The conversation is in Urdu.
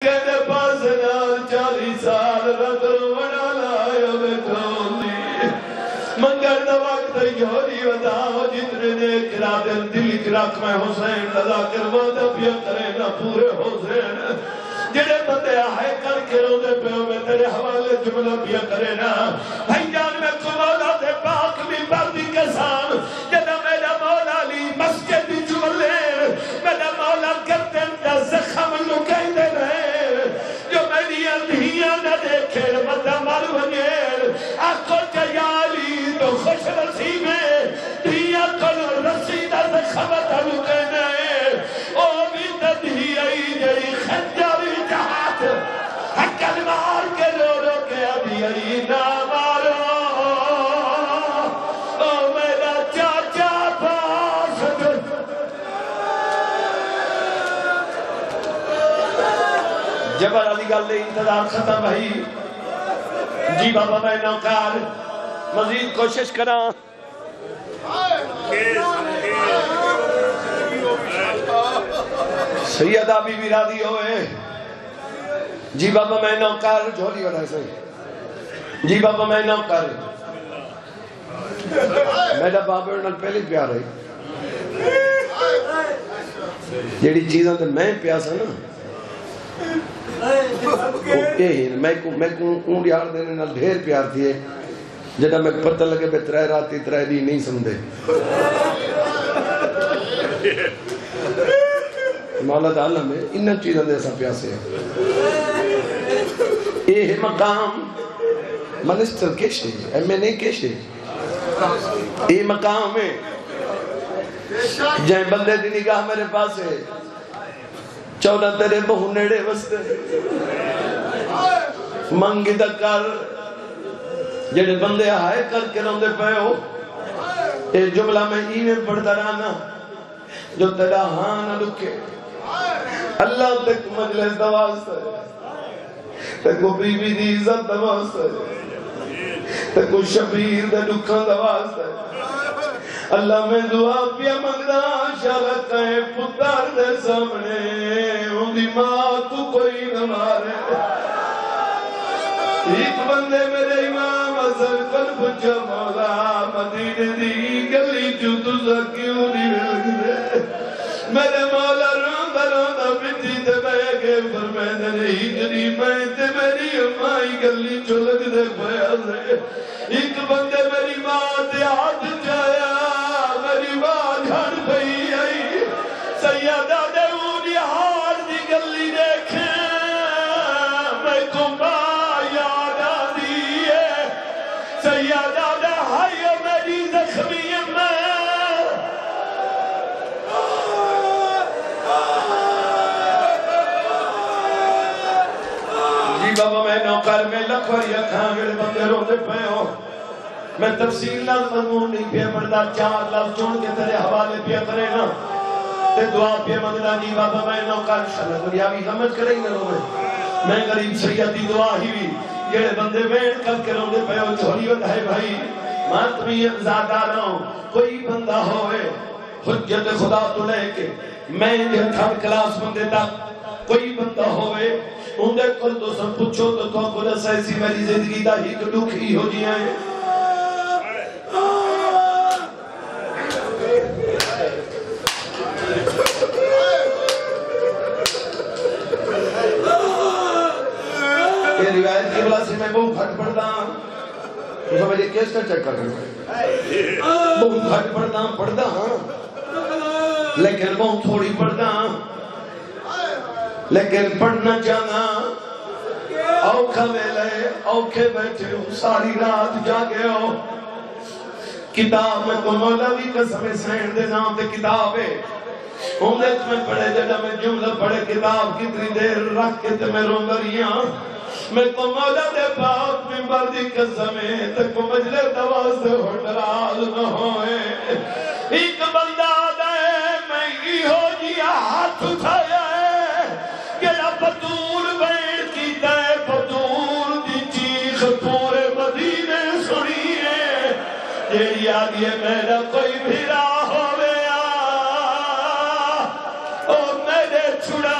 کہنے پاس نال 40 سال رتر وڑا لایا میں ٹھولی منگر دا وقت یوری وداؤ جتنے دیکھ را دل اکراک میں حسین لذا کروانا پیا کرے نا پورے حسین جڑے بندے آئے کر کے رو دے پہ میں تیرے حوالے جملہ پیا کرے نا بھائی جان میں کو مولا دے پاک بھی بردی کے سام جدہ میرا مولا لی مسجد بھی جملے میرا مولا گردن دا زخم لکائی دے رہے جو میری اندھیاں نہ دیکھے مدہ مر ونیر آکھو جیالی تو خوش نصیبے دھیا کل رسیدہ زخم دا لکائی دے او بھی تدھیائی جئی خنجاری جہات حکل مار کے رو رو کے ابھی اری نہ مارو او میرا چاچا پاس جبر علی گل انتظار ختم بھائی جی بابا میں نوکار مزید کوشش کرا سیدہ بی بی راضی ہوئے جی بابا میں نوکار جھولی والا ہے جی بابا میں نوکار میرا بابا انہوں پہلے پیار ہے جیڑی چیزاں تو میں پیاسا نا میں کو اون یار دینے نال ڈھیر پیار تھی ہے جنہا میں پتہ لگے بے ترائے راتی ترائے دی نہیں سمدھے مولا تعالیٰ میں انہاں چیزاں دے ایسا پیاسے ہیں یہ مقام منسٹر کیشے ایم این اے کیشے یہ مقام ہے جائیں بندے دی نگاہ میرے پاس ہے 14 تیرے بہو نیڑے وستے منگی دا کر جڑے بندے آئے کر کے روندے پہ ہو اے جملہ میں ایویں پڑھتا رہنا جو تیرا ہاں نہ لکھے اللہ تک مجلس دواستا ہے تکو بی بی دی عزت دواستا ہے تکو شبیر دے دکھاں دواستا ہے اللہ میں دعا پیا منگنا شاہد کہیں پتر دے سامنے ان دی ماں تو کوئی نہ مارے ایک بندے میرے امام حسن کل پچھا مولا مدینہ دی گلی جو تُزا کیوں نہیں مل گئے میرے مولا روندہ روندہ پتی تے بے گئے فرمیدے نہیں جنی میں تے میری امائی گلی چلک دے پیا سے ایک بندے میری ماں تے ہاتھ جایا میری ماں گھر پئی آئی سیدہ دے اونی ہار دی گلی دیکھیں میں کو ماں یاد آدھی ہے سیدہ دے ہائی میری زخمی میں جی بابا میں نوکر میں لکھوری اکھاں میرے بندے روتے پہ ہو میں تفصیل نہ مضمون نہیں پہ مردہ 4 لفظ چون کے تیرے حوالے پہ کرے نا تے دعا پہ مددہ جی بابا میں نوکر شلہ دنیا بھی سمجھ کرے ہی نہ روے میں غریب سیدی دعا ہی بھی یہ بندے بیٹھ کر کے روندے پہ ہو چھوڑی ہوتا ہے بھائی ماں تمہیں زیادہ رہا ہوں کوئی بندہ ہوئے حجت خدا تو لے کے میں یہ تھرڈ کلاس بندے تک کوئی بندہ ہوئے ان دے کل تو سب پوچھو تو تو خدا سیسی میری زندگی دا ہی کلوک ہی ہو جی آئے یہ روایت کی بلا سے میں بہت گھٹ پڑھتا ہوں تو مجھے کیس کا چیک کر رہا ہوں بہت گھٹ پڑھتا ہوں لیکن بہت تھوڑی پڑھتا ہوں لیکن پڑھنا چاہنا اوکھا ویلے اوکھے بیٹھے ہو ساری رات جاگے ہو کتاب میں کو مولوی قسم سین دے نام دے کتاب ہے امت میں پڑھے جڑا میں جملہ پڑھے کتاب کتنی دیر رکھ کے تے میں رونگ رہیاں میں کو مولا دے پاک میں بردی قسمیں تک کو مجلے دواز دے ہو نراز نہ ہوئے ایک بندہ دے میں ہی ہو جیا ہاتھ اٹھایا ہے کہ پتور بیڑ کی دے پتور دی چیخ پورے مدینے سنیے یہ یاد یہ میرا کوئی بھی راہ ہو گیا اور میرے چھڑا